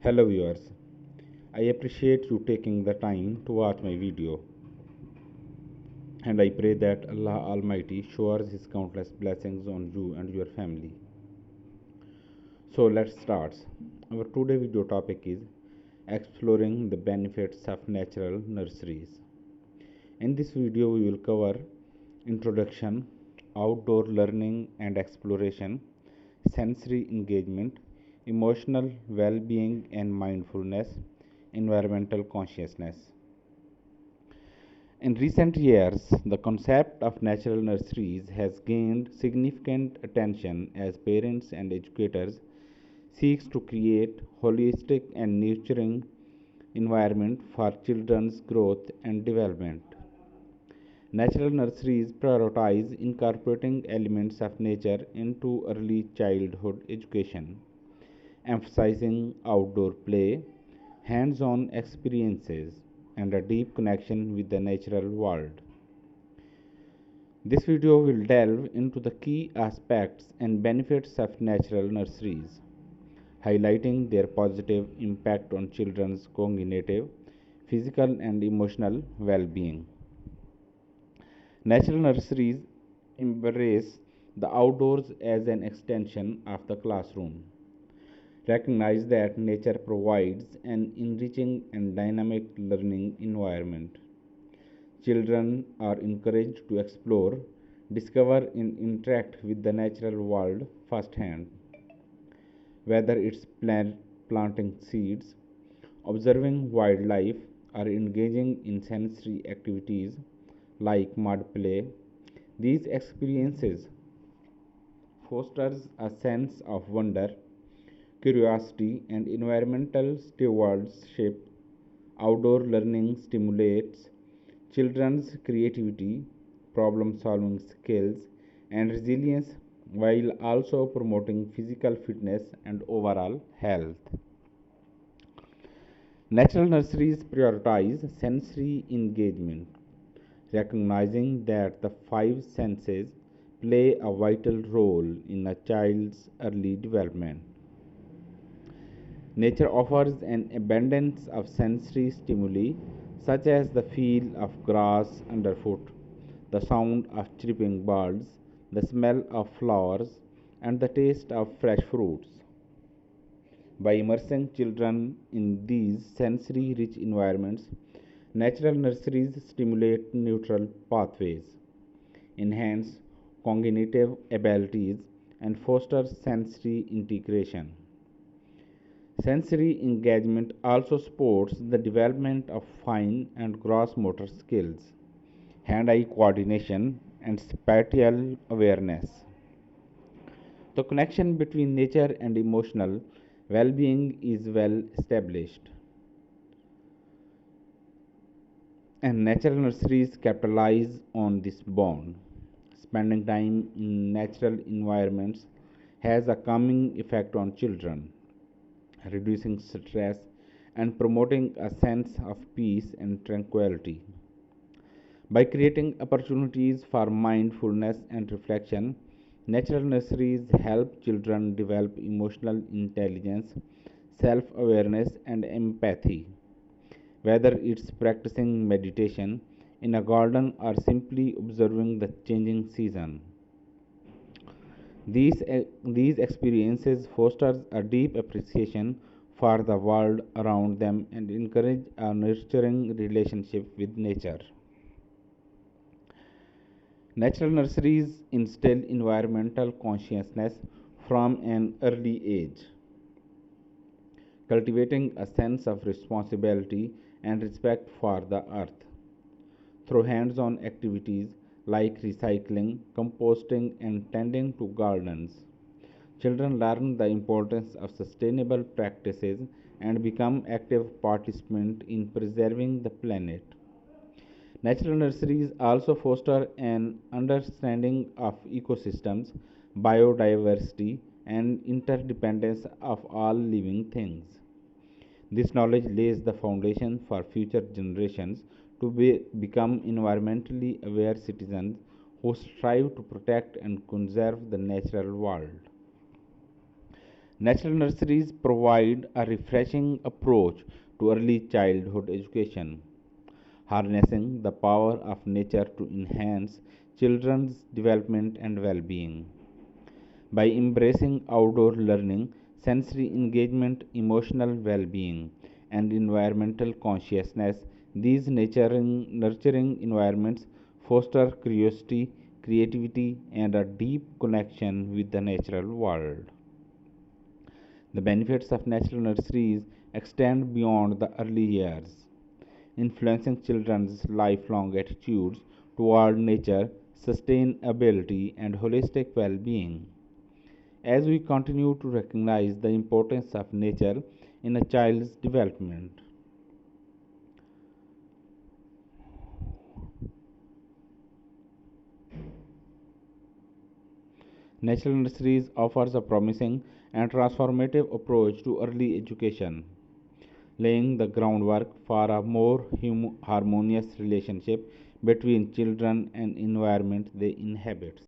Hello viewers, I appreciate you taking the time to watch my video, and I pray that Allah Almighty showers His countless blessings on you and your family. So let's start. Our today video topic is exploring the benefits of natural nurseries. In this video we will cover introduction, outdoor learning and exploration, sensory engagement, emotional well-being and mindfulness, environmental consciousness. In recent years, the concept of natural nurseries has gained significant attention as parents and educators seek to create holistic and nurturing environment for children's growth and development. Natural nurseries prioritize incorporating elements of nature into early childhood education, emphasizing outdoor play, hands-on experiences, and a deep connection with the natural world. This video will delve into the key aspects and benefits of natural nurseries, highlighting their positive impact on children's cognitive, physical, and emotional well-being. Natural nurseries embrace the outdoors as an extension of the classroom. Recognize that nature provides an enriching and dynamic learning environment. Children are encouraged to explore, discover, and interact with the natural world firsthand. Whether it's planting seeds, observing wildlife, or engaging in sensory activities like mud play, these experiences fosters a sense of wonder, curiosity, and environmental stewardship. Outdoor learning stimulates children's creativity, problem solving skills, and resilience while also promoting physical fitness and overall health. Natural nurseries prioritize sensory engagement, recognizing that the five senses play a vital role in a child's early development. Nature offers an abundance of sensory stimuli such as the feel of grass underfoot, the sound of chirping birds, the smell of flowers, and the taste of fresh fruits. By immersing children in these sensory rich environments, natural nurseries stimulate neutral pathways, enhance cognitive abilities, and foster sensory integration. Sensory engagement also supports the development of fine and gross motor skills, hand-eye coordination, and spatial awareness. The connection between nature and emotional well-being is well established, and natural nurseries capitalize on this bond. Spending time in natural environments has a calming effect on children, reducing stress and promoting a sense of peace and tranquility. By creating opportunities for mindfulness and reflection, natural nurseries help children develop emotional intelligence, self awareness, and empathy. Whether it's practicing meditation in a garden or simply observing the changing season, these experiences foster a deep appreciation for the world around them and encourage a nurturing relationship with nature. Natural nurseries instill environmental consciousness from an early age, cultivating a sense of responsibility and respect for the earth. Through hands on activities like recycling, composting, and tending to gardens, children learn the importance of sustainable practices and become active participants in preserving the planet. Natural nurseries also foster an understanding of ecosystems, biodiversity, and interdependence of all living things. This knowledge lays the foundation for future generations to become environmentally aware citizens who strive to protect and conserve the natural world. Natural nurseries provide a refreshing approach to early childhood education, harnessing the power of nature to enhance children's development and well being. By embracing outdoor learning, sensory engagement, emotional well being, and environmental consciousness, these nurturing environments foster curiosity, creativity, and a deep connection with the natural world. The benefits of natural nurseries extend beyond the early years, influencing children's lifelong attitudes toward nature, sustainability, and holistic well being. As we continue to recognize the importance of nature in a child's development, natural nurseries offers a promising and transformative approach to early education, laying the groundwork for a more harmonious relationship between children and environment they inhabit.